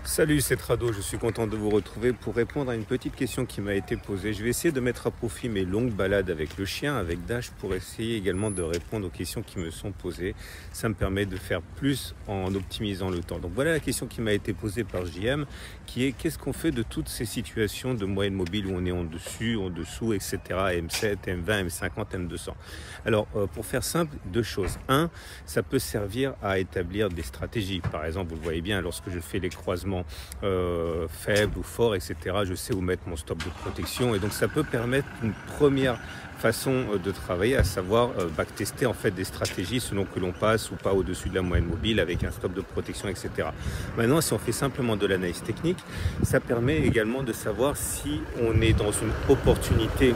Salut, c'est Trado, je suis content de vous retrouver pour répondre à une petite question qui m'a été posée. Je vais essayer de mettre à profit mes longues balades avec le chien, avec Dash, pour essayer également de répondre aux questions qui me sont posées. Ça me permet de faire plus en optimisant le temps. Donc voilà la question qui m'a été posée par JM, qui est qu'est-ce qu'on fait de toutes ces situations de moyenne mobile où on est en dessus, en dessous, etc. M7, M20, M50, M200. Alors pour faire simple, deux choses. Un, ça peut servir à établir des stratégies. Par exemple, vous le voyez bien, lorsque je fais les croisements faible ou fort, etc. Je sais où mettre mon stop de protection et donc ça peut permettre une première façon de travailler, à savoir backtester en fait des stratégies selon que l'on passe ou pas au-dessus de la moyenne mobile avec un stop de protection, etc. Maintenant, si on fait simplement de l'analyse technique, ça permet également de savoir si on est dans une opportunité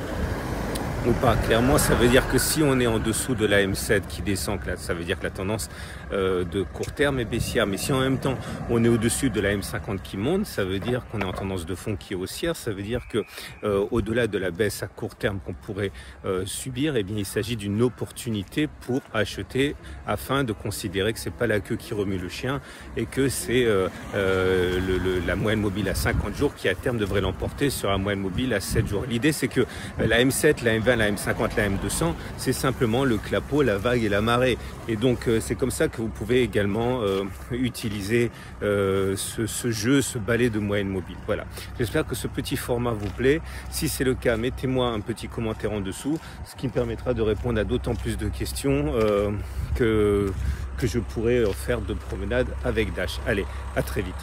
ou pas. Clairement, ça veut dire que si on est en dessous de la M7 qui descend, ça veut dire que la tendance de court terme est baissière. Mais si en même temps on est au-dessus de la M50 qui monte, ça veut dire qu'on est en tendance de fond qui est haussière. Ça veut dire que au-delà de la baisse à court terme qu'on pourrait subir, eh bien, il s'agit d'une opportunité pour acheter afin de considérer que c'est pas la queue qui remue le chien et que c'est la moyenne mobile à 50 jours qui à terme devrait l'emporter sur la moyenne mobile à 7 jours. L'idée c'est que la M7, la M20, la M50, la M200, c'est simplement le clapot, la vague et la marée. Et donc c'est comme ça que vous pouvez également utiliser ce jeu, ce balai de moyenne mobile. Voilà. J'espère que ce petit format vous plaît. Si c'est le cas, mettez-moi un petit commentaire en dessous, ce qui me permettra de répondre à d'autant plus de questions que je pourrai faire de promenade avec Dash. Allez, à très vite.